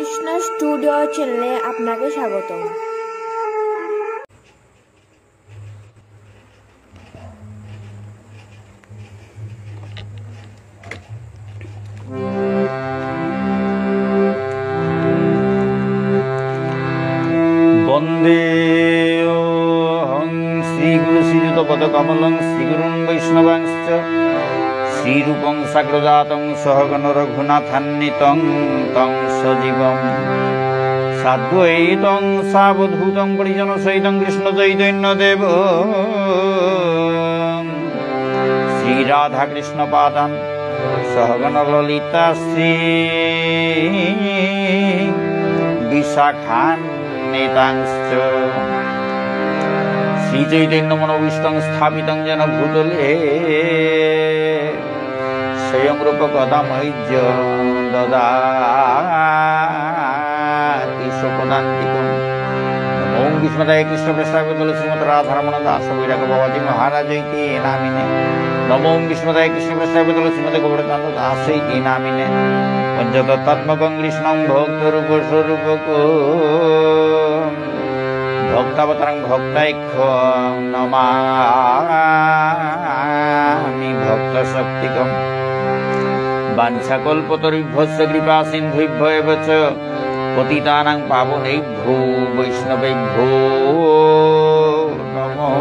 Krishna studio চ্যানেলে আপনাকে স্বাগতম। বন্দে শ্রীগুরু শ্রীযুত পদকমলং শ্রীগুরুং বৈষ্ণবাংশ্চ শ্রীরূপং সাগ্রজাতং সহগণ রঘুনাথান্বিতং তং সজীবং সাদ্বৈতং সাবধূতং পরিজনসহিতং কৃষ্ণ চৈতন্যদেব শ্রীরাধাকৃষ্ণ পাদান সহগণ ললিতা শ্রী বিশাখান্বিতাংশ্চ শ্রীচৈতন্য মনোভীষ্টং স্থাপিতং যেন ভূতলে স্বয়ং রূপ কদামৈর্য দদাতি সুপদান্তিকম। ওম বিষ্ণুদায় কৃষ্ণ প্রেষ্টাবতল শ্রীমৎ রাধারমণ দাস বৈরাগ বাবাজি মহারাজ ইতি নামিনে। নমো ওম বিষ্ণুদায় কৃষ্ণ প্রেষ্টাবতল শ্রীমৎ গৌরকান্ত দাস ইতি নামিনে। পঞ্চতত্ত্বাত্মকং কৃষ্ণং ভক্তরূপ স্বরূপকম ভক্তাবতারং ভক্তাইক্ষ্যং নমামি ভক্তশক্তিকম। বাঞ্ছাকল্পতরুভ্যশ্চ কৃপা সিন্ধুভ্য এব চ পতিতানাং পাবনেভ্যো বৈষ্ণবেভ্যো নমো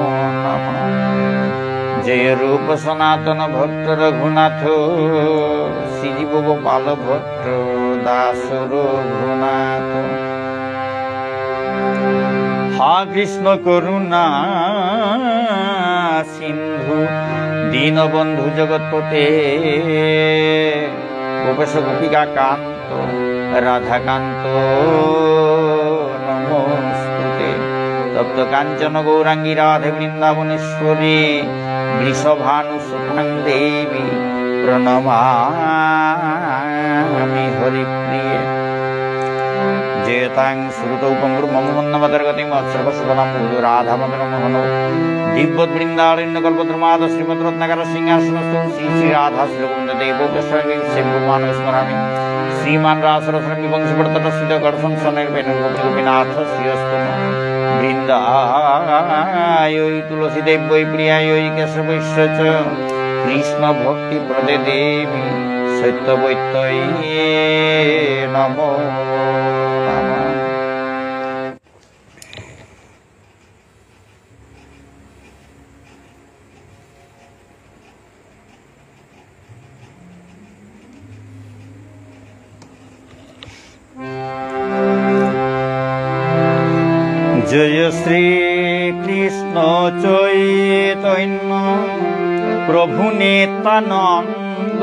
নমঃ। জয় রূপ সনাতন ভক্ত রঘুনাথ শ্রীজীব গোপাল ভট্ট দাস রঘুনাথ। হা কৃষ্ণ করুণা সিন্ধু দীনবন্ধু জগৎপতে গোপেশ গোপিকা কান্ত রাধাকান্ত নমস্তুতে। তপ্ত কাঞ্চন গৌরাঙ্গী রাধে বৃন্দাবনেশ্বরী বৃষভানুসুতাং দেবী প্রণমামি হরিপ্রিয়ে। জয়তাং শ্রুতৌ পঙ্গুর্মমন্নমদর্গতিং মৎসর্বসুতনাং রাধামদনমোহন দিব্যৎ বৃন্দারণ্য কল্পদ্রুমাদ শ্রীমদ্রত্নাকর সিংহাসনস্থ শ্রী শ্রী রাধা শ্রীকুণ্ডদেব সেব্রুমান স্মরামি। শ্রীমান রাসরসরমি বংশীবর্তনস্থিত গর্ভং স্বনির্বেণগোপীনাথ শ্রীয়স্তু বৃন্দায় তুলসী দেব্যৈ প্রিয়ায় কেশবৈশ্য চ কৃষ্ণ ভক্তি প্রদে দেবী সত্যবৈত্যৈ নমো নমঃ। জয় শ্রী কৃষ্ণ চৈতন্য প্রভু নিত্যানন্দ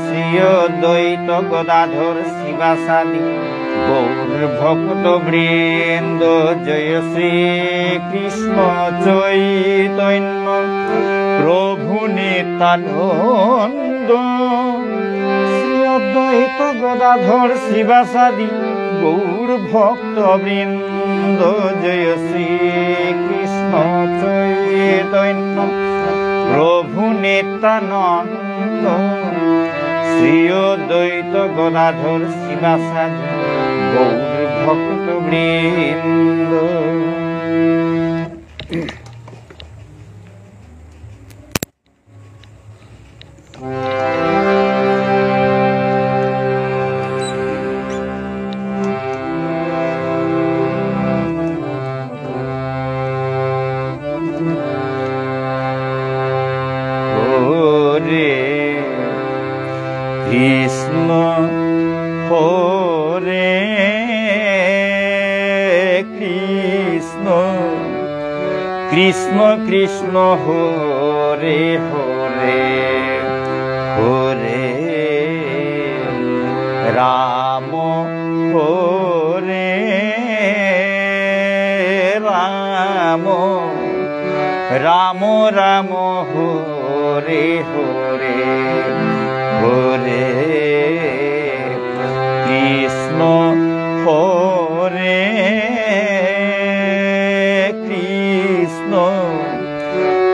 শ্রী অদ্বৈত গদাধর শিবাসাদি গৌর ভক্ত বৃন্দ। জয় শ্রী কৃষ্ণ চৈতন্য প্রভু নিত্যানন্দ শ্রী অদ্বৈত গদাধর শিবাসাদি গৌর ভক্ত বৃন্দ। জয় শ্রী কৃষ্ণ চৈতন্য প্রভু নিত্যানন্দ শ্রী অদ্বৈত গদাধর শিবাসাদি গৌর ভক্ত বৃন্দ। কৃষ্ণ হরে কৃষ্ণ কৃষ্ণ কৃষ্ণ হরে হরে হরে রাম হরে রাম রাম রাম হরে হরে হরে কৃষ্ণ হরে কৃষ্ণ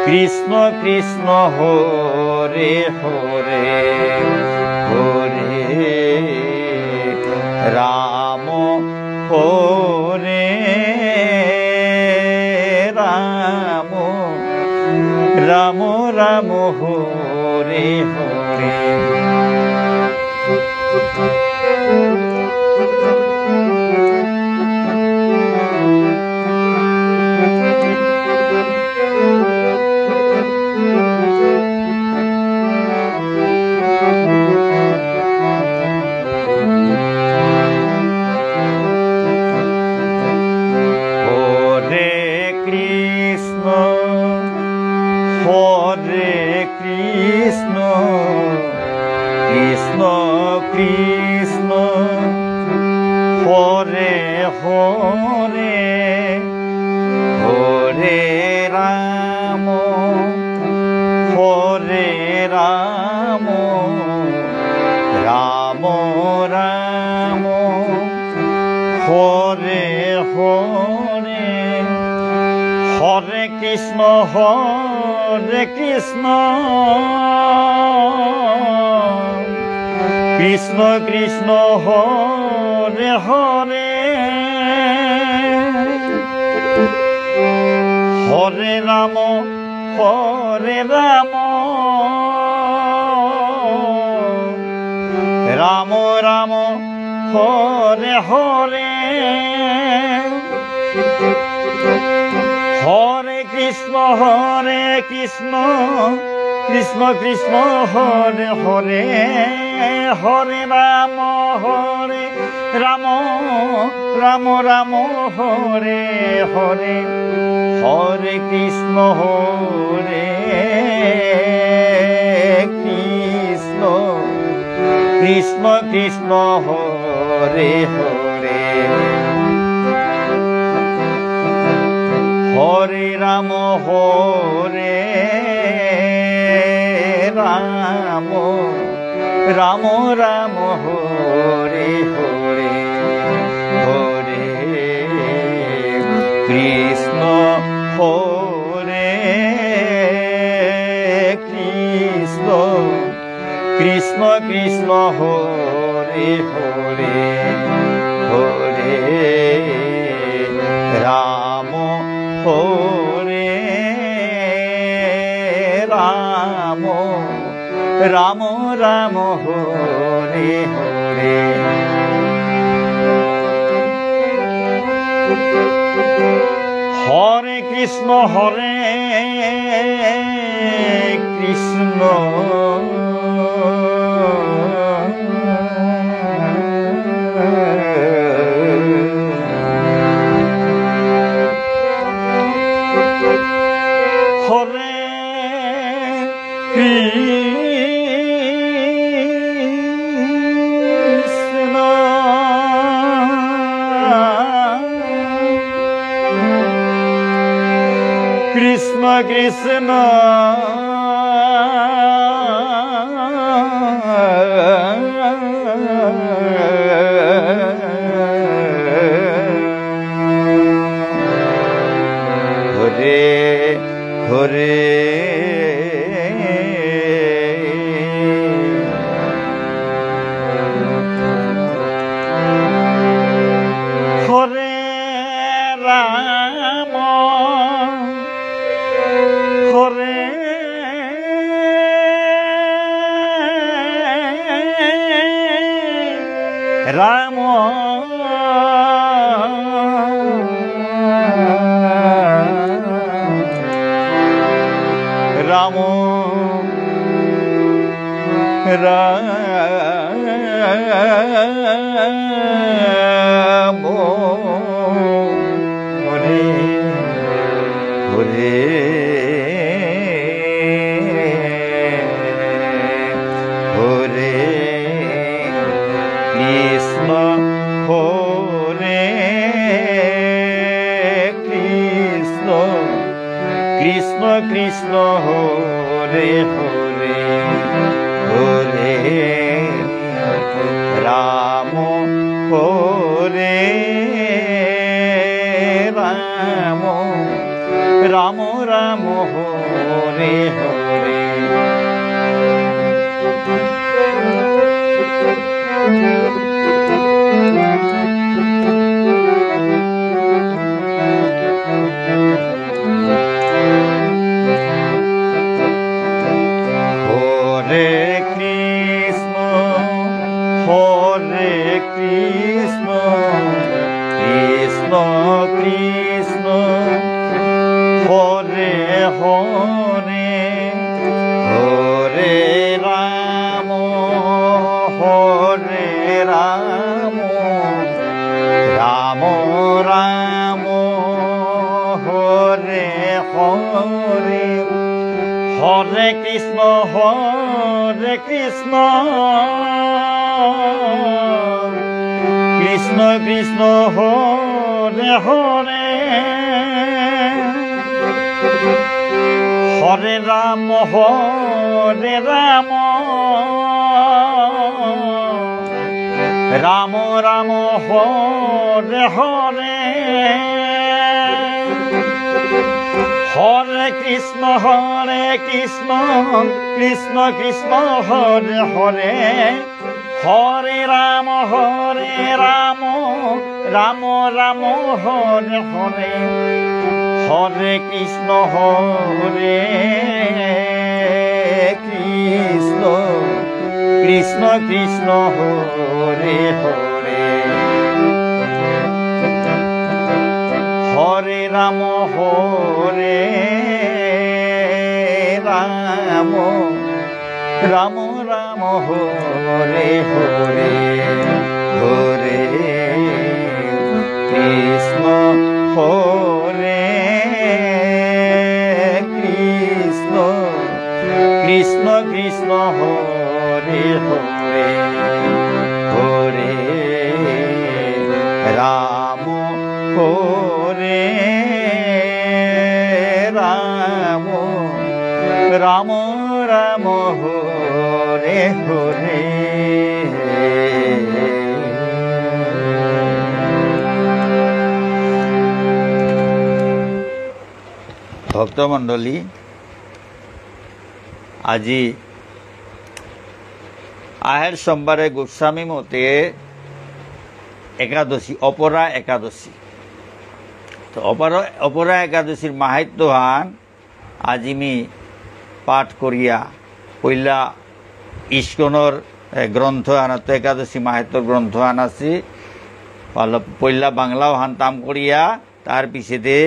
কৃষ্ণ কৃষ্ণ হরে কৃষ্ণ হরে হরে হরে রাম হরে রাম রাম রাম হরে হরে হরে কৃষ্ণ কৃষ্ণ কৃষ্ণ হরে হরে হরে রাম রাম রাম হরে হরে হরে কৃষ্ণ কৃষ্ণ কৃষ্ণ হরে হরে হরে রাম রাম রাম রাম হরে হরে হরে কৃষ্ণ কৃষ্ণ কৃষ্ণ কৃষ্ণ হরে হরে হরে রাম রাম রাম হরে হরে হরে কৃষ্ণ কৃষ্ণ কৃষ্ণ কৃষ্ণ হরে হরে হরে রাম রাম রাম রাম হরে হরে হরে কৃষ্ণ হরে কৃষ্ণ কৃষ্ণ হরে হরে হরে রাম হরে রাম রাম রাম হরে হরে হরে কৃষ্ণ কৃষ্ণ কৃষ্ণ কৃষ্ণ হরে হরে হরে রাম রাম রাম রাম হরে হরে কৃষ্ণ কৃষ্ণ কৃষ্ণ হরে হরে হরে রাম রাম রাম হরে হরে হরে কৃষ্ণ হরে হরে হরে রাম রাম রাম হরে হরে হরে কৃষ্ণ কৃষ্ণ কৃষ্ণ হরে হরে হরে রাম রাম রাম হরে হরে হরে কৃষ্ণ কৃষ্ণ কৃষ্ণ হরে হরে হরে রাম রাম রাম হরে হরে হরে কৃষ্ণ হরে কৃষ্ণ কৃষ্ণ হরে হরে হরে রাম রাম রাম হরে হরে ভক্তমণ্ডলী, আজি আহের সোমবারে গোস্বামী মতে একাদশী, অপরা একাদশী। তো অপরা একাদশীর মাহাত্ম্যহান আজি আমি পাঠ করিয়া পইলা ইস্কনের গ্রন্থ আনাতো একাদশী মাহাত্ম্য গ্রন্থ আনাছি পইলা বাংলাও হান্তাম করিয়া তার পিছেতে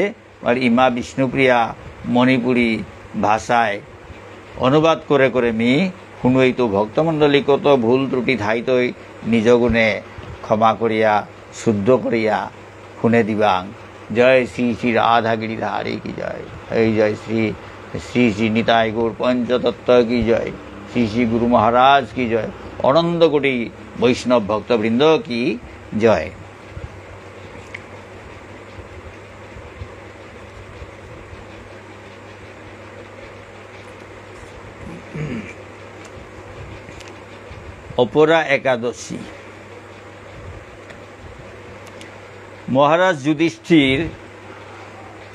ইমা বিষ্ণুপ্রিয়া মণিপুরী ভাষায় অনুবাদ করে করে মি শুনুই। তো ভক্তমণ্ডলী কত ভুল ত্রুটি ঠাইতই নিজ গুণে ক্ষমা করিয়া শুদ্ধ করিয়া শুনে দিবাং। জয় শ্রী শ্রী রাধা গিরিধারী কি জয়, এই জয় শ্রী শ্রী শ্রী নিতাই গৌর পঞ্চতত্ত্ব কি জয়, শ্রী শ্রী গুরু মহারাজ কি জয়, অনন্ত কোটি বৈষ্ণব ভক্তবৃন্দ কি জয়। অপরা একাদশী। মহারাজ যুধিষ্ঠির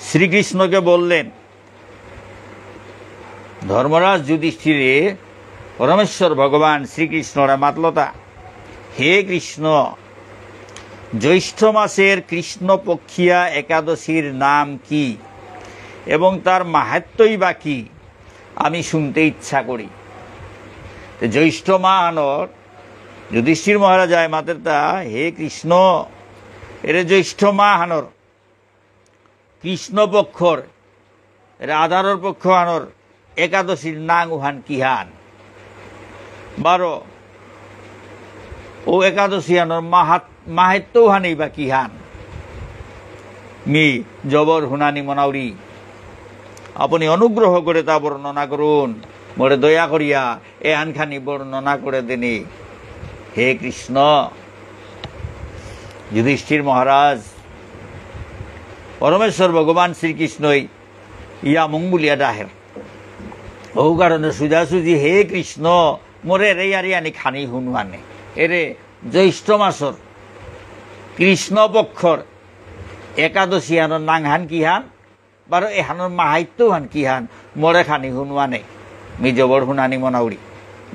শ্রীকৃষ্ণকে বললেন, ধর্মরাজ যুধিষ্ঠিরে পরমেশ্বর ভগবান শ্রীকৃষ্ণরা মাতলতা, হে কৃষ্ণ, জ্যৈষ্ঠ মাসের কৃষ্ণপক্ষিয়া একাদশীর নাম কি এবং তার মাহাত্ম্যই বা কি আমি শুনতে ইচ্ছা করি। জ্যৈষ্ঠ মাহানর যুধিষ্ঠির মহারাজ আয় মাতেরতা, হে কৃষ্ণ, এর জ্যৈষ্ঠ মাহানর কৃষ্ণপক্ষর এর আধারর পক্ষ আনর একাদশীর নাং উহান কিহান 12 ও একাদশী আনর মাহাত্য উহানেই বা কিহান। মি জবর হুনানি মনাউরি, আপনি অনুগ্রহ করে তা বর্ণনা করুন, মোরে দয়া করিয়া এহানখানি বর্ণনা করে দেনি হে কৃষ্ণ। যুধিষ্ঠির মহারাজ পরমেশ্বর ভগবান শ্রীকৃষ্ণই ইয়ামং বলিয়া ডাহের, বহু কারণে সুজাসুজি হে কৃষ্ণ মোরে রে আরি আনি খানি হুনহানে এরে জ্যৈষ্ঠ মাসর কৃষ্ণপক্ষর একাদশী হানোর নাংহান কিহান বারো এহানোর মাহাত্য হান কিহান মোরে খানি হুনহানে মি জবর হুনানি মনাউরি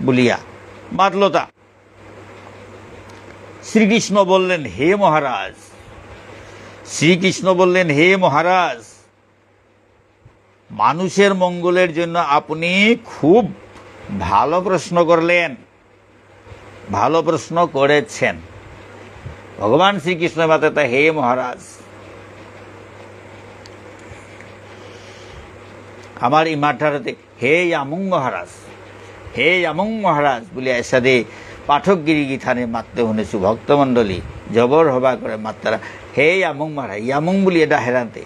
বলিয়া মাতলতা। শ্রীকৃষ্ণ বললেন, হে মহারাজ, শ্রীকৃষ্ণ বললেন, হে মহারাজ, মানুষের মঙ্গলের জন্য আপনি খুব ভালো প্রশ্ন করলেন, ভালো প্রশ্ন করেছেন। ভগবান শ্রীকৃষ্ণ মাতা, হে মহারাজ, আমার ইমাঠারতে হে আমং মহারাজ, হে আমং মহারাজ বলে এসাদে পাঠকগিরি গীথানে মাত্তে শুনেছু। ভক্তমণ্ডলী জবর হবা করে মাত্রা হে আমং মহারাজ, ইয়ামং বলি এটা হেরান্তে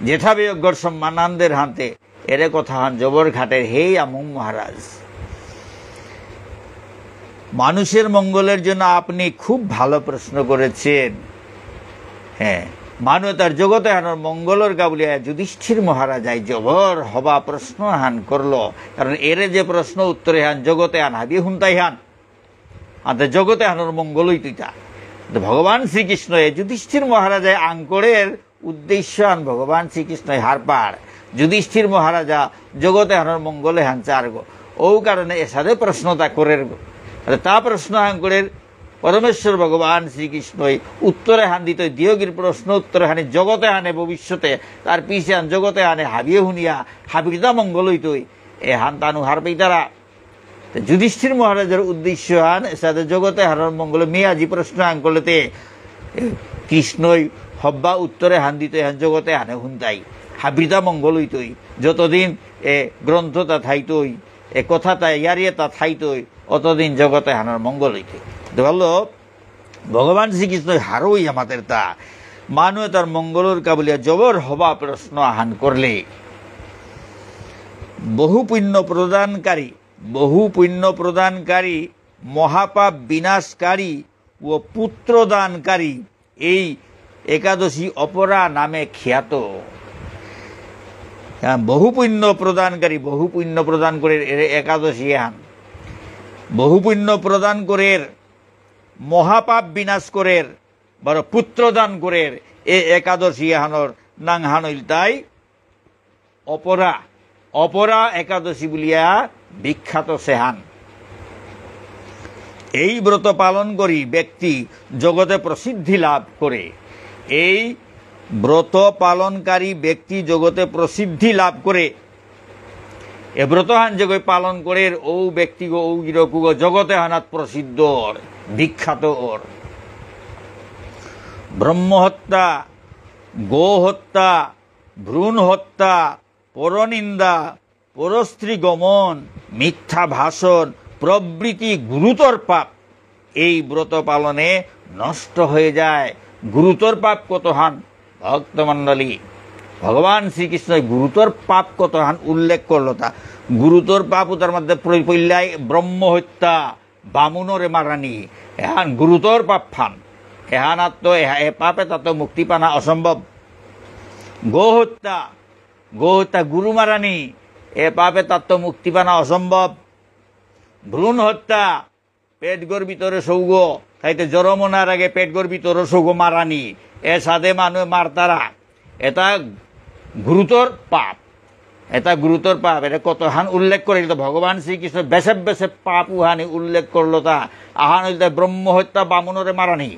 জেঠা বিয়জ্ঞর সম্মানানন্দের হান্তে এরে কথা হান জবর ঘাটের হে আমং মহারাজ, মানুষের মঙ্গলের জন্য আপনি খুব ভালো প্রশ্ন করেছেন। হ্যাঁ মানুষ তার জগতে হানোর মঙ্গলের গাবলিয়া যুধিষ্ঠির মহারাজায় জবর হবা প্রশ্ন হান করলো, কারণ এরে যে প্রশ্ন উত্তরে হান জগতে আন হাবি হুন্তাই হান আতে জগতে হানোর মঙ্গলই তুইটা। ভগবান শ্রীকৃষ্ণ যুধিষ্ঠির মহারাজায় আঙ্করের উদ্দেশ্য আন ভগবান শ্রীকৃষ্ণ হারপাড় যুধিষ্ঠির মহারাজা জগতে হানোর মঙ্গলে হান চারগো ও কারণে এর সাথে প্রশ্নটা করে তা প্রশ্ন আঙ্করের পরমেশ্বর ভগবান শ্রীকৃষ্ণই উত্তরে হান দিত দিয়োগীর প্রশ্ন উত্তরে হানি জগতে হানে ভবিষ্যতে তার পিছে হান জগতে হানে হাবিয়ে হুনিয়া হাবিতা মঙ্গলই তুই এ হান তানু হার পেইতারা যুধিষ্ঠির মহারাজের উদ্দেশ্য হান সাথে জগতে হারার মঙ্গল মেয়াজি প্রশ্ন হান করলেতে কৃষ্ণই হব্বা উত্তরে হান দিত হান জগতে হানে হুনতাই হাবিতা মঙ্গলই তুই যতদিন এ গ্রন্থটা থাইতই এ কথাটা ইয়ারিয়ে তা থাইতই অতদিন জগতে হানার মঙ্গল হইতে বলল ভগবান শ্রীকৃষ্ণ হারই আমাদের তা মানুষ তার মঙ্গলের কাবলিয়া জবর হবা প্রশ্ন আহান করলে বহু পুণ্য প্রদানকারী মহাপাপ বিনাশকারী ও পুত্রদানকারী এই একাদশী অপরা নামে খ্যাত। বহু পুণ্য প্রদান করে একাদশী হান বহু পুণ্য প্রদান করে মহাপাপ বিনাশ করে বড় পুত্রদান করে এ একাদশী হানর নাং হানইল তাই অপরা একাদশী বলিয়া বিখ্যাত সেহান। এই ব্রত পালন করি ব্যক্তি জগতে প্রসিদ্ধি লাভ করে। এই ব্রত পালনকারী ব্যক্তি জগতে প্রসিদ্ধি লাভ করে। এ ব্রতহান যে পালন করে ও ব্যক্তি ও গিরকুগ জগতে হানাত প্রসিদ্ধ বিখ্যাত ওর। ব্রহ্মহত্যা, গোহত্যা, ভ্রূণ হত্যা, পরনিন্দা, পরস্ত্রী গমন, মিথ্যা ভাষণ প্রভৃতি গুরুতর পাপ এই ব্রত পালনে নষ্ট হয়ে যায়। গুরুতর পাপ কত হান ভক্তমণ্ডলী ভগবান শ্রীকৃষ্ণ গুরুতর পাপ কত হান উল্লেখ করলো তা গুরুতর পাপ তার মধ্যে পইলাই ব্রহ্মহত্যা বামুনরে মারানি এহান গুরুতর পাপ ফান এহান আত্ম এ পাপে তাত মুক্তি পানা অসম্ভব। গোহত্যা গুরু মারানি এ পাপে তাত মুক্তি পানা অসম্ভব। ভ্রূণ হত্যা পেট গোর ভিতরে সৌগ তাইতে জরমনার আগে পেট গোর ভিতরে সৌগ মারানি এ সাদে মানুষ মারতারা এটা গুরুতর পাপ এটা কত হান উল্লেখ করে ভগবান শ্রীকৃষ্ণ বেসে পাপ উহানি উল্লেখ করলো তা আহান হইল তাই ব্রহ্মহত্যা বামুনরে মারানি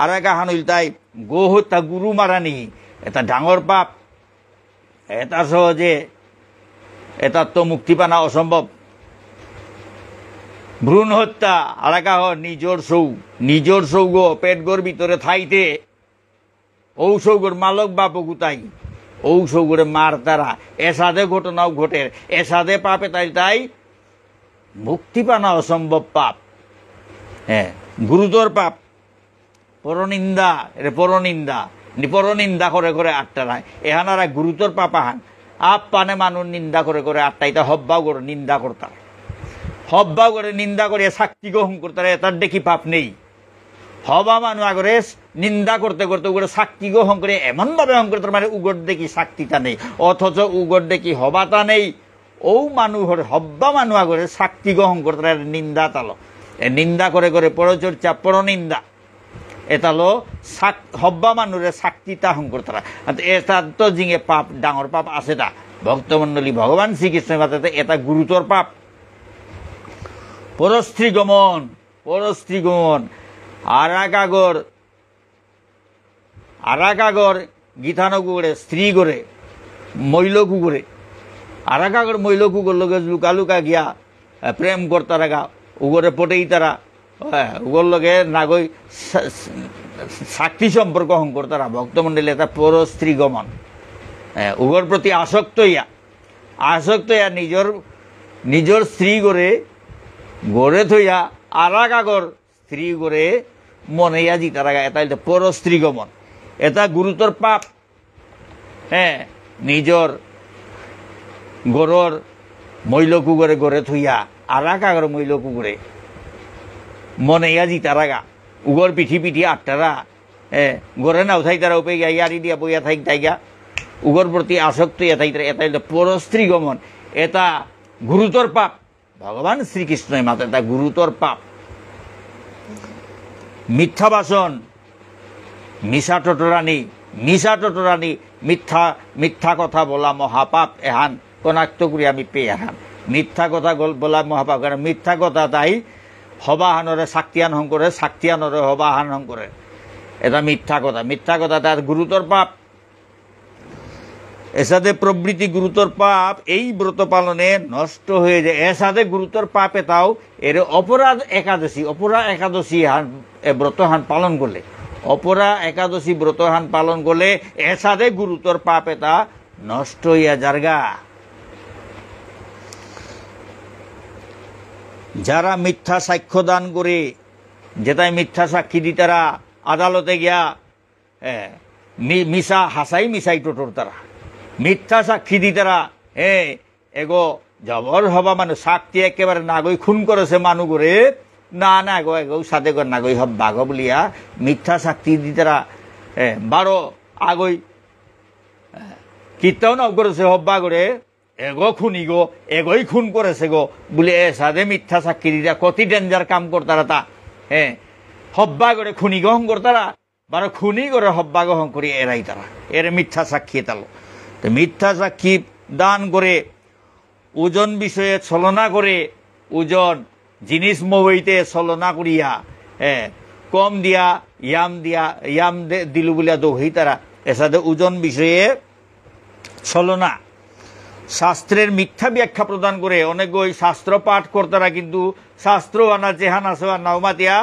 আর এক আহান হইল তাই গোহত্যা গুরু মারানি এটা ডাঙর পাপ এটা সহজে এটার তো মুক্তি পানা অসম্ভব। ভ্রূণ হত্যা আর এক নিজর সৌগ পেট গোর ভিতরে থাইতে ঔ সৌগর মালক বাপ গুতাই ঔ সৌগরে মার তারা এসাদে ঘটনাও ঘটে এসাদে পাপে তাই মুক্তি পানা অসম্ভব পাপ। হ্যাঁ গুরুতর পাপ। পরনিন্দা করে আটটা এহানারা গুরুতর পাপ আহান আপ পানে মানুষ নিন্দা করে আটটা এটা হব্বাও করে নিন্দা করে শাক্তি গ্রহণ করতে তার দেখি পাপ নেই। হবা মানুষ আগরে নিন্দা করতে উগরে শাক্তি গ্রহণ করে এমন ভাবে হং করে মানে উগর দেখি শাক্তিটা নেই অথচ উগর দেখি হবাটা নেই ও মানুষের হব্বা মানুষ আগরে শাক্তি গ্রহণ করতে নিন্দা তালো নিন্দা করে পরচর্চা পরনিন্দা এতালো হব্বা মানুষের শাক্তিটা হং করতে এটা তো জিঙে পাপ ডাঙর পাপ আছে তা ভক্তমণ্ডলী ভগবান শ্রীকৃষ্ণের মাথাতে এটা গুরুতর পাপ। পরস্ত্রী গমন আরাকাগর গীতানগুড়ে স্ত্রী করে মৈলকুগুড়ে আরাকাগর মৈলকুগর লগে লুকা গিয়া প্রেম করতারা গা উগরে পটেই তারা উগর লগে নাগই শাক্তি সম্পর্ক হং করতারা ভক্তমণ্ডলী এটা পরস্ত্রী গমন উগর প্রতি আসক্ত ইয়া নিজর স্ত্রী গড়ে থইয়া আরাকাগর স্ত্রী করে মনে আজি তারা এটা পরস্ত্রী গমন এটা গুরুতর পাপ। হ্যাঁ নিজর গড়র মৈলকুগরে গড়ে থইয়া আরাকাগর মৈলকুগরে মনে আজি তারা উগর পিঠি আটটারা গড়ে নাও থাই তারা উপে গিয়া ইয়ারি দিয়া বইয়া থাইক তাইগা উগর প্রতি আসক্ত ইয়া থাই এটা হইল পরস্ত্রী গমন। এটা গুরুতর পাপ, ভগবান শ্রীকৃষ্ণই মাতে এটা গুরুতর পাপ। মিথ্যা বাসন, মিশা টটরানি, মিথ্যা কথা বলা মহাপাপ এহান কনাক্ত করি আমি পেয়ে এহান। মিথ্যা কথা বলা মহাপাপ, কারণ মিথ্যা কথা তাই হবাহানরে শাক্তিয়ান হং করে, শাক্তিয়ানরে হবাহান হং করে। এটা মিথ্যা কথা তার গুরুতর পাপ। এসাদে প্রবৃত্তি গুরুতর পাপ এই ব্রত পালনে নষ্ট হয়ে যায়। এসাদে গুরুতর পাপ এটাও এর অপরাধ একাদশী ব্রতহান পালন করলে, একাদশী ব্রতহান পালন করলে এসাদে গুরুতর পাপ এটা নষ্ট হইয়া যারগা। যারা মিথ্যা সাক্ষ্য দান করে, যেটাই মিথ্যা সাক্ষী দি তারা আদালতে গিয়া মিশা হাসাই মিশাই টোটোর তারা মিথ্যা সাক্ষী দি তারা এগো জবর হবা মানে সাক্ষী একেবারে নাগই খুন করেছে মানু করে না গো এগো সাথে করে নাগই হব বাঘ বলিয়া মিথ্যা সাক্ষী দি তারা 12 আগই কীর্তন নাও করেছে হব্বা করে এগো খুনি গো এগোই খুন করেছে গো বলে সাথে মিথ্যা সাক্ষী দিতা কতি ডেঞ্জার কাম করতারা তা হব্বা করে খুনি গ্রহণ করতারা 12 খুনি করে হব্বা গ্রহণ করি এরাই তারা এর মিথ্যা সাক্ষী তালো। তো মিথ্যা সাক্ষী দান করে ওজন বিষয়ে ছলনা করে, ওজন জিনিস মবইতে ছলনা করিয়া কম দিয়া ইয়াম দিলু বলিয়া দৌহি তারা এসাথে ওজন বিষয়ে ছলনা, শাস্ত্রের মিথ্যা ব্যাখ্যা প্রদান করে অনেক ওই শাস্ত্র পাঠ করতারা কিন্তু শাস্ত্র আনা জেহান আছে নাওমাতিয়া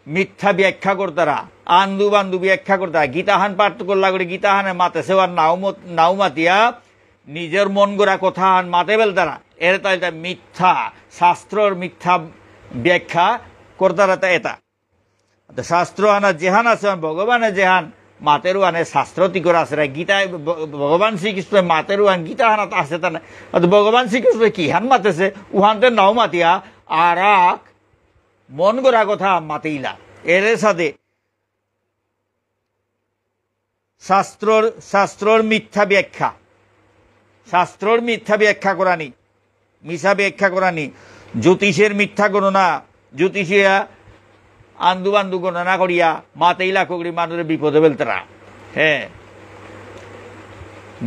মিথ্যা ব্যাখ্যা করতারা আন্দু বান্দু ব্যাখ্যা করতারা গীতাহান পাঠ করলা করে গীতাহানে মাতে সেবার নাওমাতিয়া নিজের মন গড়া কথা হান মাতে বেল তারা এর তাই মিথ্যা শাস্ত্রর মিথ্যা ব্যাখ্যা করতারা তা এটা শাস্ত্র আনা জেহান আছে ভগবানের জেহান মাতেরু আনে শাস্ত্র তি করে আসে গীতায় ভগবান শ্রীকৃষ্ণ মাতেরু আন গীতা হানাত আসে তা না ভগবান শ্রীকৃষ্ণ কি হান মাতেছে উহানতে নাও মাতিয়া আর মন গড়া কথা মাতেইলা এর সাথে শাস্ত্রর মিথ্যা ব্যাখ্যা করানি, মিশা ব্যাখ্যা করানি, জ্যোতিষের মিথ্যা গণনা, জ্যোতিষিয়া আন্দু বান্দু গণনা করিয়া মাতেইলা করি মানুষের বিপদে ফেলতারা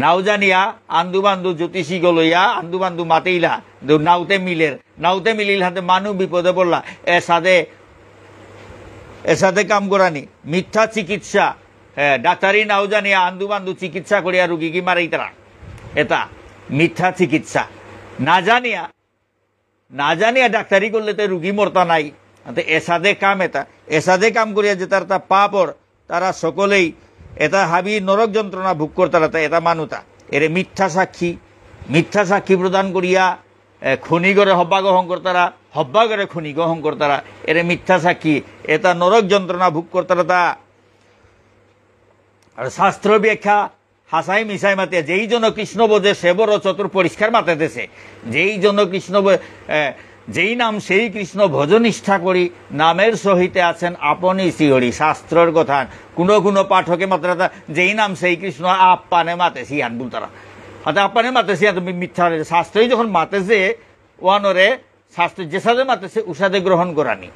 নাও জানিয়া আন্দু বান্দু জ্যোতিষী গলইয়া আন্দু বান্দু মাতেইলা নাওতে মিলিল হাতে মানুষ বিপদে পড়লা এসাথে কাম করানি। মিথ্যা চিকিৎসা ডাক্তারি নাও জানিয়া আন্দু বান্দু চিকিৎসা করিয়া রুগী কি মারাই তারা এটা মিথ্যা চিকিৎসা। না জানিয়া ডাক্তারি করলে তো রুগী মরতা নাই এসাদে কাম করিয়া যে তার পাপর তারা সকলেই এটা হাবি নরক যন্ত্রণা ভোগ করতারা এটা মানুতা এর মিথ্যা সাক্ষী প্রদান করিয়া খনি করে হব্বা গ্রহণ করতারা হব্বা করে খনি গ্রহণ করতারা এর মিথ্যা সাক্ষী এটা নরক যন্ত্রণা ভোগ করতারা তা। আর শাস্ত্র ব্যাখ্যা হাসাই মিশাই মাতে যেই জন্য কৃষ্ণ বোঝে সেবর চতুর পরিষ্কার মাতেতেছে যেই নাম সেই কৃষ্ণ ভজনিষ্ঠা করি নামের সহিতে আছেন আপনি শ্রীহরি। শাস্ত্রর কথা কোনো পাঠকে মাত্রা যেই নাম সেই কৃষ্ণ আপ্পানে মাতেছি আন বলতারা হাতে আপ্পানে মাতেছি তুমি মিথ্যা শাস্ত্রই যখন মাতেছে ওয়ানরে শাস্ত্র যে সাথে মাতেছে উসাদে গ্রহণ করানি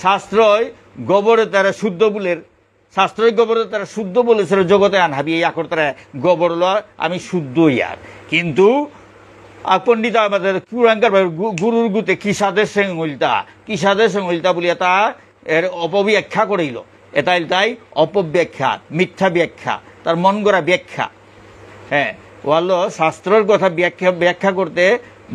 শাস্ত্রই গোবরে তারা শুদ্ধ বলের শাস্ত্রই গোবরে তারা শুদ্ধ বলেছিল জগতে আনহাবি ইয়া করতারা গোবর আমি শুদ্ধ ইয়ার কিন্তু পণ্ডিত আমাদের পুরাঙ্কার গুরুর গুতে কিসাদের সেঙ্গলতা বলিয়া তা এর অপব্যাখ্যা করিল এটাই তাই অপব্যাখ্যা মিথ্যা ব্যাখ্যা তার মন গড়া ব্যাখ্যা ওয়ালো শাস্ত্রের কথা ব্যাখ্যা করতে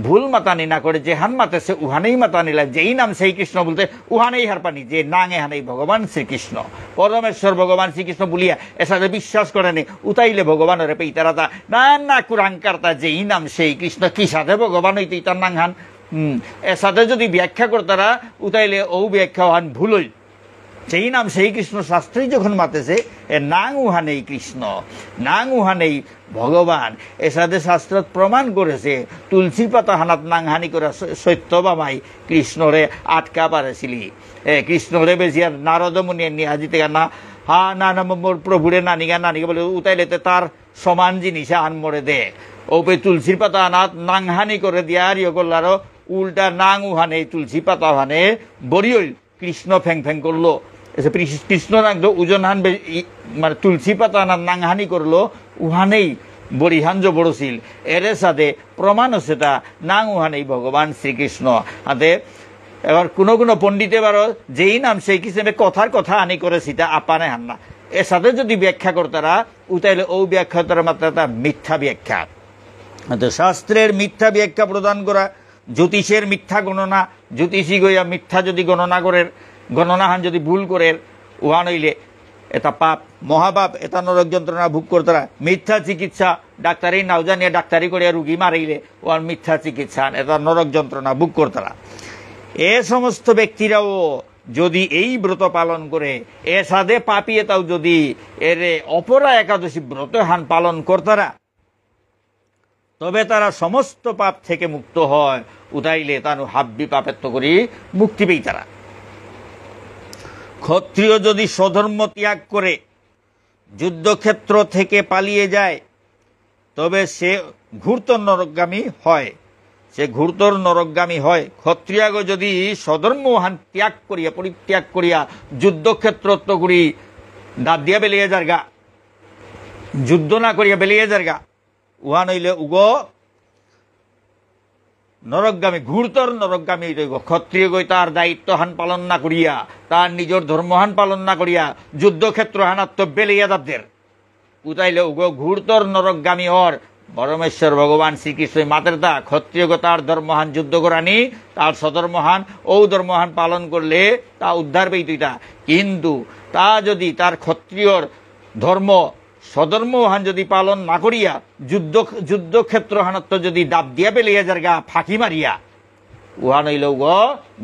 ভুল মাতানি না করে যে হান মাতেছে উহানেই মাতানিলা যেই নাম সেই কৃষ্ণ বলতে উহানেই হারপানি যে নাঙে হানেই ভগবান শ্রীকৃষ্ণ পরমেশ্বর ভগবান শ্রীকৃষ্ণ বলিয়া এর সাথে বিশ্বাস করেনি উতাইলে ভগবানের পেই তারা তা না কুরাঙ্কারতা যেই নাম সেই কৃষ্ণ কি সাথে ভগবান হইতে তার নাং হান এর সাথে যদি ব্যাখ্যা করতারা উতাইলে ও ব্যাখ্যা হান ভুলই যেই নাম সেই কৃষ্ণ শাস্ত্রী যখন মাতেছে নাং উহানেই কৃষ্ণ নাং উহানেই ভগবান এর সাথে শাস্ত্র প্রমাণ করেছে তুলসী পাতা হানাত নাং হানি করে সত্যবামাই কৃষ্ণরে আটকা পারেছিলি কৃষ্ণরে বেশি আর নারদ মুনি নিয়ে হাজিতে না হা না না মোর প্রভুরে নানিগা বলে উতাইলেতে তার সমান জিনিস আন মরে দে ওপে তুলসীর পাতা আনাত নাংহানি করে দিয়া আর ইয়ে করলো আরো উল্টা নাং উহানে তুলসী পাতা হানে বরিয়ল কৃষ্ণ ফ্যাং ফ্যাং করলো কৃষ্ণ নাং তো ওজন হান মানে তুলসী পাতা আনাত নাংহানি করলো উহানেই বরিহান বড়ছিল এর সাথে প্রমাণ হচ্ছে তা নাং উহানেই ভগবান শ্রীকৃষ্ণ হাতে এবার কোনো পণ্ডিতে বারো যেই নাম সেই কিসেমে কথার কথা আনি করেছি তা আপানে হান না এর সাথে যদি ব্যাখ্যা করতারা উতাইলে ও ব্যাখ্যা তারা মাত্র তা মিথ্যা ব্যাখ্যা শাস্ত্রের মিথ্যা ব্যাখ্যা প্রদান করা জ্যোতিষের মিথ্যা গণনা জ্যোতিষী গইয়া মিথ্যা যদি গণনা হান যদি ভুল করে উহান হইলে এটা পাপ মহাপাপ এটা নরক যন্ত্রণা ভোগ করতারা মিথ্যা চিকিৎসা ডাক্তারি নাও জানিয়ে ডাক্তারি করিয়া রুগী মারাইলে ওয়ার মিথ্যা চিকিৎসা এটা নরক যন্ত্রণা ভোগ করতারা এ সমস্ত ব্যক্তিরাও যদি এই ব্রত পালন করে এ সাধে পাপি এটাও যদি এর অপরা একাদশী ব্রত হান পালন করতারা তবে তারা সমস্ত পাপ থেকে মুক্ত হয় উঠাইলে তানু হাব্বি পাপেত্ব করি মুক্তি পেই তারা ক্ষত্রিয় যদি স্বধর্ম ত্যাগ করে যুদ্ধক্ষেত্র থেকে পালিয়ে যায় তবে সে ঘূর্তর নরকগামী হয় ক্ষত্রিয়াগ যদি স্বধর্মহান ত্যাগ করিয়া পরিত্যাগ করিয়া যুদ্ধক্ষেত্র করি দাঁত দিয়া বেলিয়ে যারগা যুদ্ধ না করিয়া বেলিয়ে যারগা উহা নইলে উগ নরকগামী ঘূর্তর নরকগামী ক্ষত্রিয় গই তার দায়িত্বহান পালন না করিয়া তার নিজের ধর্মহান পালন না করিয়া যুদ্ধক্ষেত্র হানাত্ম বেলিয়া দাবদের উতাইলে উগ ঘূর্তর নরকগামী হর পরমেশ্বর ভগবান শ্রীকৃষ্ণ মাতের তা ক্ষত্রিয় তার ধর্মহান যুদ্ধ করানি তার স্বধর্মহান ও ধর্মহান পালন করলে তা উদ্ধার পেইতা কিন্তু তা যদি তার ক্ষত্রিয়র ধর্ম স্বধর্মহান যদি পালন না করিয়া যুদ্ধক্ষেত্র হানত্ব যদি ডাব দিয়া পেলিয়া যার গা ফাঁকি মারিয়া উহা নইল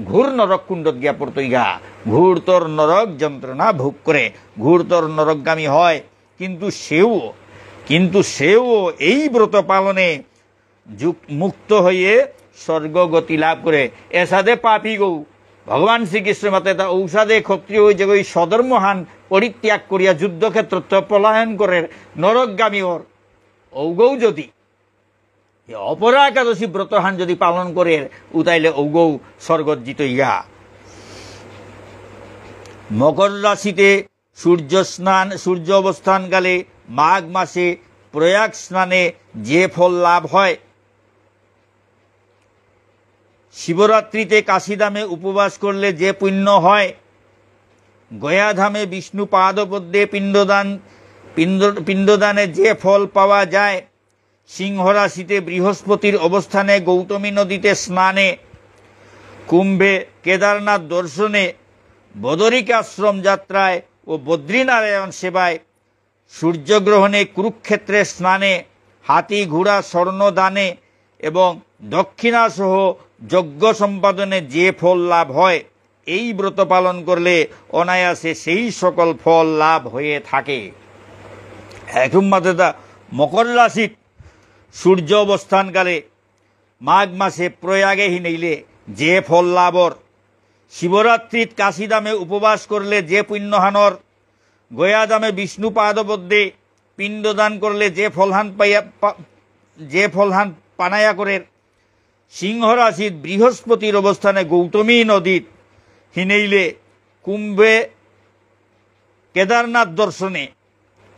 ঘূর নরক কুণ্ডত গিয়া পড়তই গা ঘূর্তর নরক যন্ত্রণা ভোগ করে ঘূর্তর নরকগামী হয় কিন্তু সেও এই ব্রত পালনে মুক্ত হয়ে স্বর্গগতি লাভ করে এসাদে পাপি গৌ ভগবান শ্রীকৃষ্ণ মাতে তা ঔষধে ক্ষত্রিয় হয়ে যে ওই স্বধর্মহান পরিত্যাগ করিয়া যুদ্ধক্ষেত্র পলায়ন করে নরকগামী ওর ঔগৌ যদি অপরা একাদশী ব্রতহান যদি পালন করে উতাইলে ঔগৌ স্বর্গজিত ইয়া মকর রাশিতে সূর্য অবস্থানকালে মাঘ মাসে প্রয়াগ স্নানে যে ফল লাভ হয় শিবরাত্রিতে কাশীধামে উপবাস করলে যে পুণ্য হয় গয়াধামে বিষ্ণু পাদপদ্মে পিণ্ডদানে যে ফল পাওয়া যায় সিংহরাশিতে বৃহস্পতির অবস্থানে গৌতমী নদীতে স্নানে কুম্ভে কেদারনাথ দর্শনে বদরিকাশ্রম যাত্রায় ও বদ্রীনারায়ণ সেবায় সূর্যগ্রহণে কুরুক্ষেত্রে স্নানে হাতি ঘোড়া স্বর্ণদানে এবং দক্ষিণাসহ যজ্ঞ সম্পাদনে যে ফল লাভ হয় এই ব্রত পালন করলে অনায়াসে সেই সকল ফল লাভ হয়ে থাকে এখন মাত্রা মকর রাশির সূর্য অবস্থানকালে মাঘ মাসে প্রয়াগে হিনেইলে যে ফল লাভর শিবরাত্রিত কাশীধামে উপবাস করলে যে পুণ্যহানর গয়াধামে বিষ্ণু পাদপদ্মে পিণ্ডদান করলে যে ফলহান পানায়া করে সিংহরাশির বৃহস্পতির অবস্থানে গৌতমী নদীত হিনেইলে কুম্ভে কেদারনাথ দর্শনে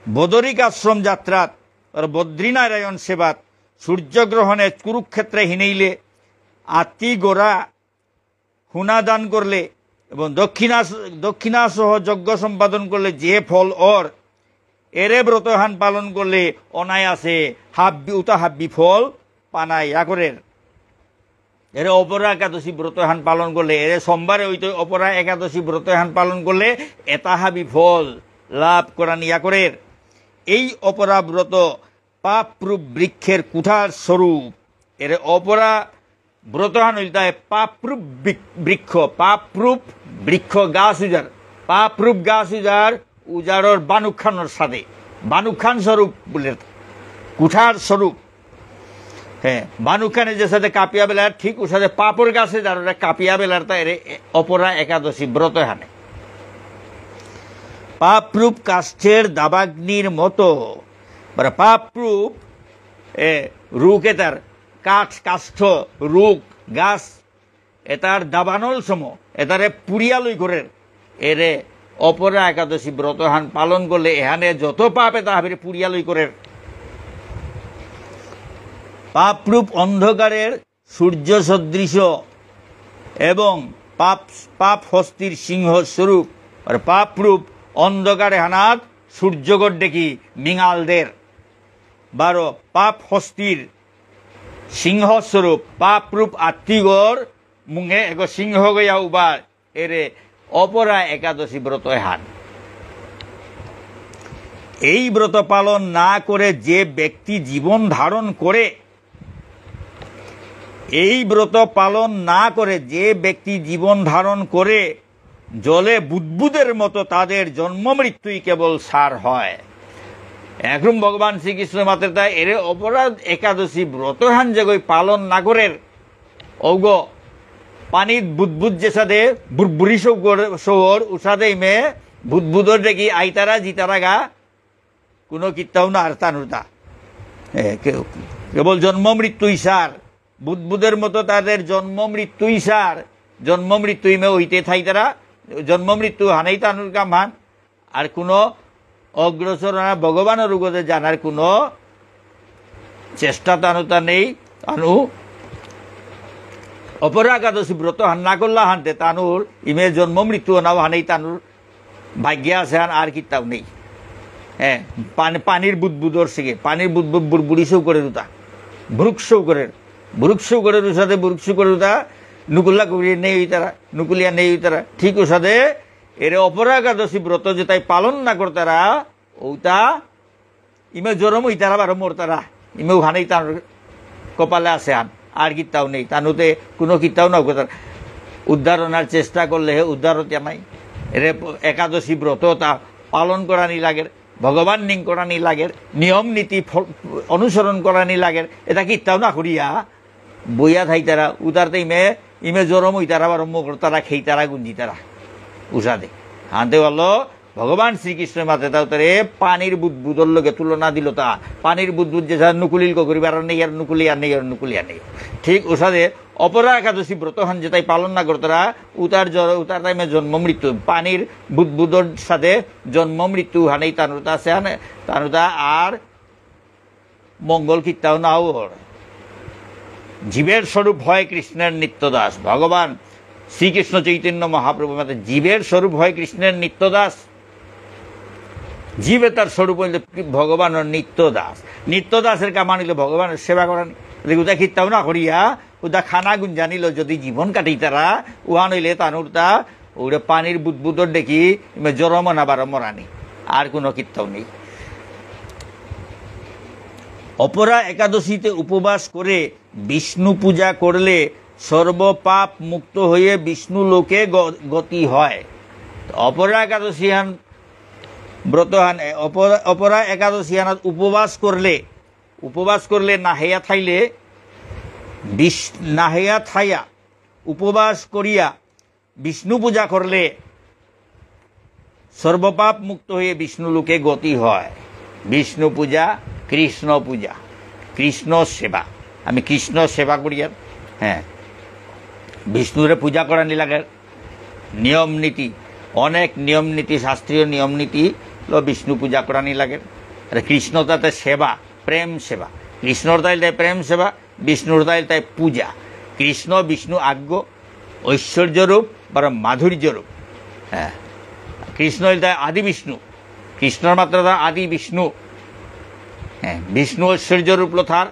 বদরিক আশ্রম যাত্রাত আর বদ্রীনারায়ণ সেবাত সূর্যগ্রহণে কুরুক্ষেত্রে হিনেইলে আত্মি গোড়া হুনাদান করলে এবং দক্ষিণাসহ যজ্ঞ সম্পাদন করলে যে ফল ওর এরে ব্রতহান পালন করলে অনায়াসে হাব্বি ফল পানাইয়া করেন এর অপরা একাদশী ব্রতহান পালন করলে এর সোমবারে ওই তো অপরা একাদশী ব্রতহান পালন করলে এতাহাবি ফল লাভ করা নিয়া করেন এই অপরা ব্রত পাপরূপ বৃক্ষের কুঠার স্বরূপ এর অপরা ব্রতহান হইতায় পাপরূপ বৃক্ষ গাছ উজার পাপরূপ গাছ উজাড়র বানুখানোর সাথে বানুখান স্বরূপ বলে কুঠার স্বরূপ হ্যাঁ বানুখানে যে সাথে কাপিয়া বেলার ঠিক ওর সাথে পাপর গাছে যার কাপিয়া বেলার তা এর অপরা একাদশী ব্রত হানে পাপরূপ কাষ্ঠের দাবাগ্নির মতো, মানে পাপরূপ রুখ এটার কাষ্ঠ রুখ গাছ এটার দাবানল সম এটারে পুরিয়ালই করে এরে অপরা একাদশী ব্রতহান পালন করলে এখানে যত পাপ এটা হবে পুরিয়ালই করে। পাপরূপ অন্ধকারের সূর্য সদৃশ এবং পাপ হস্তির সিংহ স্বরূপ, আর পাপরূপ অন্ধকারে হানাত সূর্যগড় দেখি মিঙালদের 12 পাপ হস্তির সিংহস্বরূপ পাপরূপ আত্মীগর মুঙে এক সিংহ গইয়া উবার এরে অপরা একাদশী ব্রত হান। এই ব্রত পালন না করে যে ব্যক্তি জীবন ধারণ করে, এই ব্রত পালন না করে যে ব্যক্তি জীবন ধারণ করে জলে বুদ্বুদের মতো তাদের জন্ম মৃত্যুই কেবল সার হয়। এখন ভগবান শ্রীকৃষ্ণ মাতের তাই এর অপরাধ একাদশী ব্রতহান যেগই পালন না করে অগ পানির বুদবুদ যে সাদে বুড়বুড়ি সৌর উষাদে মে বুদবুদর দেখি আইতারা জিতারা গা কোনো কিত্তাও না আর তানুতা কেবল জন্ম মৃত্যুই সার, বুদবুদের মতো তাদের জন্ম মৃত্যুই সার, জন্ম মৃত্যুই মে হইতে থাই তারা জন্ম মৃত্যু হানাই তানুর কাম হান, আর কোনো অগ্রসর ভগবানের উগতে জানার কোনো চেষ্টা তানুতা নেই। তানু অপরা একাদশী ব্রত হান না করলা হানতে তানুর ইমে জন্ম মৃত্যু নাও হানেই তানুর ভাগ্য আছে হান আর কিতাব নেই। হ্যাঁ পানির বুদবুদর সিগে পানির বুদবুদ বুড়বুড়ি সৌ করে দুটা বৃক্ষও করে সাথে বৃক্ষ করে দুটা নুকুল্লা করিয়ে নেই তারা নুকুলিয়া নেই তারা ঠিক ও সাথে এর অপরা একাদশী ব্রত যে তাই পালন না করতারা ওটা ইমে জরম ওই তারা বারো মোর তারা ইমেও হানেই তার কপালে আছে হান আর কিতাও নেই তানুতে কোনো কিতাও না উদ্ধারণার চেষ্টা করলে হে উদ্ধারতে নাই। এর একাদশী ব্রত তা পালন করানি লাগের, ভগবান নিং করানি লাগের, নিয়ম নীতি অনুসরণ করানি লাগের, এটা কিতাও না করিয়া বইয়া থাই তারা উদারতে ইমে জরম ওই তারা বারম্য তারা খেই তারা গুঞ্জি তারা উষাদে হানতে বললো ভগবান শ্রীকৃষ্ণের মাথে তারে পানির বুদবুদর লোকে তুলনা দিল তা পানির বুদবুদ যে নুকুলিল করিবার নেই আর নুকুলিয়া নেই আর নুকুলিয়া নেই ঠিক উষাদে অপরা একাদশী ব্রত হান যে তাই পালন না করতারা উতার টাইমে জন্ম মৃত্যু পানির বুদবুদর সাথে জন্ম মৃত্যু হানেই তানুতা আছে হানে তানুতা আর মঙ্গল কীর্তাও না ওর জীবের স্বরূপ হয় কৃষ্ণের নিত্যদাস। ভগবান শ্রীকৃষ্ণ চৈতন্য মহাপ্রভু মাতে জীবের স্বরূপ হয় কৃষ্ণের নিত্যদাস, জীবে তার স্বরূপ হইলে ভগবানের নিত্যদাস। নিত্যদাসের কাম আনিল ভগবানের সেবা করেন উদা কীর্তাও না করিয়া উদা খানা গুণ জানিল যদি জীবন কাটি তারা উহা নইলে তানুরটা ওরে পানির বুদবুদর দেখি জরমনা বারো মরানি আর কোনো কীর্তাও নেই। অপরা একাদশীতে উপবাস করে বিষ্ণু পূজা করলে সর্বপাপ মুক্ত হয়ে বিষ্ণু লোকে গতি হয়। অপরা একাদশী হান ব্রতহান অপরা একাদশী হান উপবাস করলে নাহেয়া থাইয়া উপবাস করিয়া বিষ্ণু পূজা করলে সর্বপাপ মুক্ত হয়ে বিষ্ণু লোকে গতি হয়। বিষ্ণু পূজা কৃষ্ণ পূজা কৃষ্ণ সেবা আমি কৃষ্ণ সেবা করি আর হ্যাঁ বিষ্ণুরে পূজা করানি লাগে নিয়ম নীতি অনেক নিয়ম নীতি শাস্ত্রীয় নিয়ম নীতি বিষ্ণু পূজা করানি লাগে। আর কৃষ্ণ তাতে সেবা প্রেম সেবা কৃষ্ণর তাই তাই প্রেম সেবা বিষ্ণুর তাই তাই পূজা। কৃষ্ণ বিষ্ণু আজ্ঞ ঐশ্বর্যরূপ বা মাধুর্যরূপ। হ্যাঁ কৃষ্ণ তাই আদি বিষ্ণু কৃষ্ণর মাত্রা তা আদি বিষ্ণু। হ্যাঁ বিষ্ণু ঐশ্বর্যরূপ লথার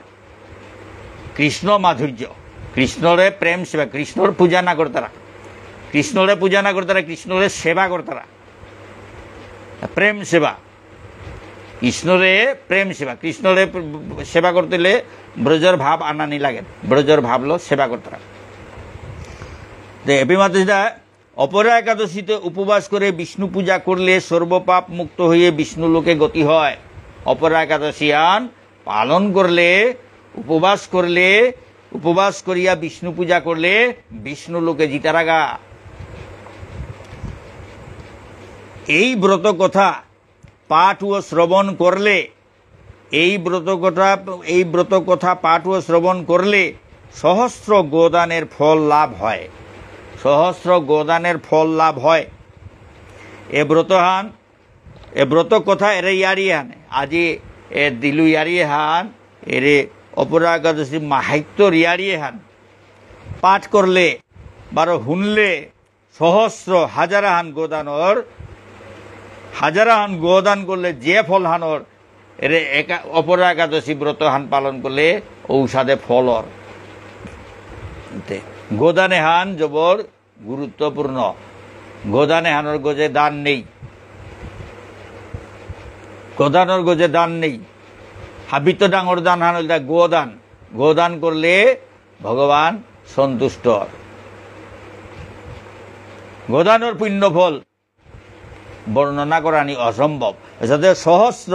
কৃষ্ণ মাধুর্য কৃষ্ণরে প্রেম সেবা কৃষ্ণর পূজা না করতারা কৃষ্ণরে পূজা না করতারা কৃষ্ণরে সেবা করতারা প্রেম সেবা কৃষ্ণরে প্রেম সেবা কৃষ্ণরে সেবা করতে হলে ব্রজর ভাব আনানি লাগে ব্রজর ভাবলো সেবা করতারা। এপিমাতা অপরা একাদশীতে উপবাস করে বিষ্ণু পূজা করলে সর্বপাপ মুক্ত হয়ে বিষ্ণু লোকে গতি হয়। অপরা একাদশী আন পালন করলে উপবাস করিয়া বিষ্ণু পূজা করলে বিষ্ণু লোকে জিতারাগা। এই ব্রত কথা পাঠ ও শ্রবণ করলে এই ব্রত কথা পাঠ ও শ্রবণ করলে সহস্র গোদানের ফল লাভ হয়। সহস্র গোদানের ফল লাভ হয়। এ ব্রত কথা এরে ইয়ারিয়ে হান আজি এ দিলু ইয়ারিয়ে হান এরে অপরা একাদশী মাহাত্য ইয়ারিয়ে হান পাঠ করলে বারো শুনলে সহস্র হাজারাহান গোদান করলে যে ফল হানর এরে অপরা একাদশী ব্রত হান পালন করলে ঔষধে ফলর গোদানে হান জবর গুরুত্বপূর্ণ। গোদানে হানর গজে দান নেই, গোদানর গজে দান নেই। হাবিত ডাঙর দান হান গোদান, গোদান করলে ভগবান সন্তুষ্ট। গোদানর পুণ্য ফল বর্ণনা করানি অসম্ভব। যাতে সহস্র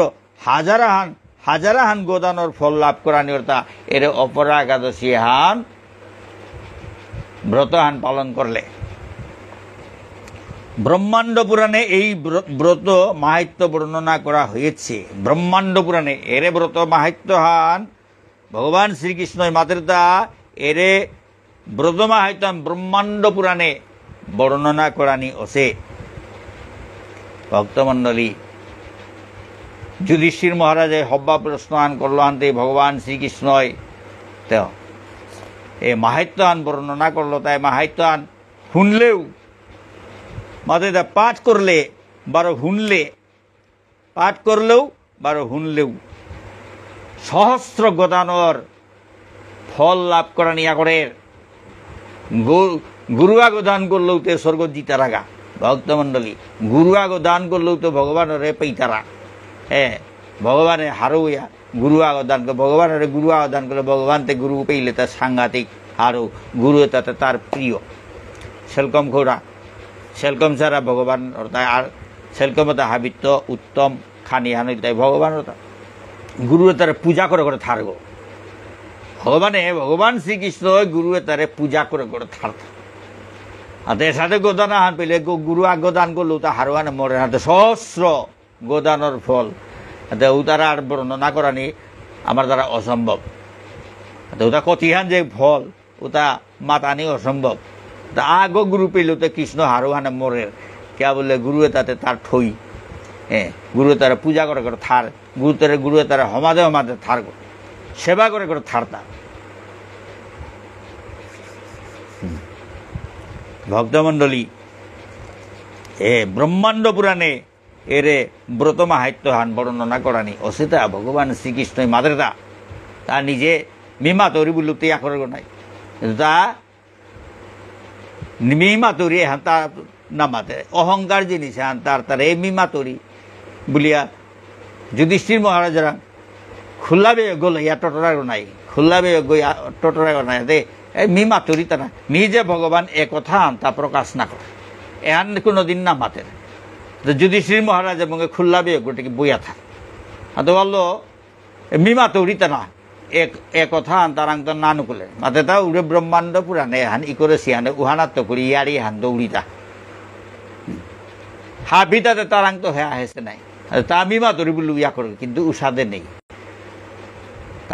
হাজারাহান গোদানর ফল লাভ করানি অর্থাৎ এর অপরা একাদশী হান ব্রত হান পালন করলে। ব্রহ্মাণ্ড পুরাণে এই ব্রত মাহাত্য বর্ণনা করা হয়েছে। ব্রহ্মাণ্ড পুরাণে এরে ব্রত মাহাত্য হান ভগবান শ্রীকৃষ্ণই মাতৃতা এরে ব্রত মাহাত্য ব্রহ্মাণ্ড পুরাণে বর্ণনা করানি আছে। ভক্তমণ্ডলী, যুধিষ্ঠির মহারাজে হব্বা প্রশ্ন করল আনতে ভগবান শ্রীকৃষ্ণই এ মাহাত্য আন বর্ণনা করলো। তাই মাহাত্য আন শুনলেও মাতে পাঠ করলে বারো শুনলে পাঠ করলেও বারো শুনলেও সহস্র গোদানর ফল লাভ করা নিয়া করে। গুরুয়া গোদান করলেও তো স্বর্গ জিতা রাগা। ভক্তমণ্ডলী, গুরুয়া গোদান করলেও তো ভগবানরে পেইতারা। হ্যাঁ, ভগবানের হারুয়া গুরুয়া গোদান করে ভগবানের গুরুয়া গোদান করলে ভগবান তে গুরু পেইলে তার সাংঘাতিক হারু গুরু তাতে তার প্রিয়। সেলকম খোরা সেলকম ছাড়া ভগবান অর্থাৎ আর সেলকম হাবিত্য উত্তম খানি হানি তাই ভগবান গুরু তার পূজা করে করে থারগ। ভগবান শ্রীকৃষ্ণ গুরু তারে পূজা করে করে থারত। আর এর সাথে গোদান হান পেলে গুরু গোদান করলেও তা হারোয়ানে মরে হাতে সহস্র গোদানের ফল তারা আর বর্ণনা করানি আমার দ্বারা অসম্ভব। ওটা কতিহান যে ফল ওটা মাতানি অসম্ভব। তা আগ গুরু পেল তো কৃষ্ণ হারোহানে মরে কে বললে গুরুয়ে তাতে তার ঠই। হ্যাঁ, গুরুয়ে তারা পূজা করে করে থার গুরুয়ে তারা হমাদে থার সেবা করে করে থার তার। ভক্তমণ্ডলী, ব্রহ্মাণ্ড পুরাণে এরে ব্রত মাহাত্য হান বর্ণনা করানি অসিতা ভগবান শ্রীকৃষ্ণই মাদ্রেতা তা নিজে মিমা তৈরি বলতে ইয়া করে নাই। তা মিমা তৈরি হ্যাঁ তা নামাতে অহংকার জিনিস হ্যাঁ তার এই মিমা তৈরি বলিয়া যুধিষ্ঠির মহারাজারা খোলা বেয়োগ্য লইয়া টটরাগ নাই, খোলা বেয়োগ্য টটরাগ নাই। এই মিমা তৈরি তা না নিজে ভগবান এ কথা তা প্রকাশ না করে এহান কোনোদিন না মাতে। যুধিষ্ঠির মহারাজ এবং খুল্লা বেয়োগ্যটিকে বইয়া থাক তো বললো মিমা তৈরি তা না এ কথা তারাং তো না নুকুলে মাতে তা উড়ে ব্রহ্মাণ্ড পুরাণে এহান ই করে সিহানে উহানাত্ম করি ইয়ারি হান দৌড়িতা হাবিতাতে তারাং তো হ্যাঁ হেসে নাই। তা মিমা তৈরি বললু ইয়া করে কিন্তু উষাদে নেই।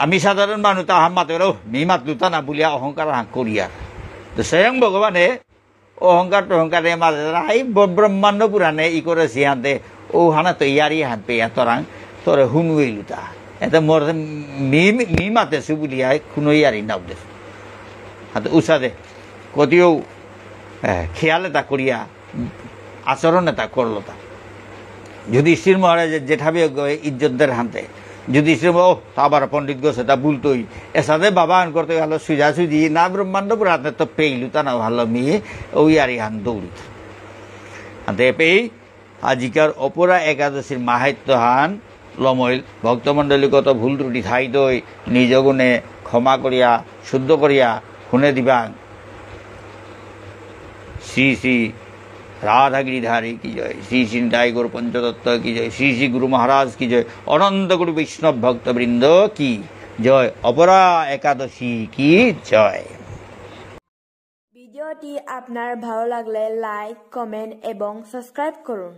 আমি সাধারণ মানুষ তা হাম মাতে মিমাত লুতা না বলিয়া অহংকার হাঁ করিয়ার। তো স্বয়ং ভগবানে অহংকার টহংকারে মাঝে এই ব্রহ্মাণ্ড পুরাণে ই করে সিহান্তে ও হানা তো ইয়ারি হান পেয়া তরাং তোরে হুনুই লুতা এতে মোর মিমাতেছু বলিয়া খুনো ইয়ারি নাও দে হাতে উষাদে কতিও খেয়ালে তা করিয়া আচরণে তা করলো তা। যুধিষ্ঠির মহারাজের জেঠাবে ইজ্জতদের হানতে যুধিষ্ঠির ও তা আবার পণ্ডিত গোছে তা বুলতোই এসাদে বাবা আন করতে গেল সুজা সুজি না ব্রহ্মাণ্ড পুরাতে তো পেইলু তা না ভালো মেয়ে ওই আর হান দৌড়িত হাতে পেই আজিকার অপরা একাদশীর মাহাত্য হান লমইল। ভক্তমণ্ডলী কত ভুল ত্রুটি ঠাই দই নিজ গুণে ক্ষমা করিয়া শুদ্ধ করিয়া শুনে দিবাং। শ্রী শ্রী राधा गिरिधारी की जय, श्री श्री निताई गौर पंचतत्व की जय, श्री श्री गुरु महाराज की जय, अनंत गुरु वैष्णव भक्त वृंद की जय, अपरा एकादशी की जय। ভিডিওটি আপনার ভালো লাগলে লাইক, কমেন্ট এবং সাবস্ক্রাইব করুন।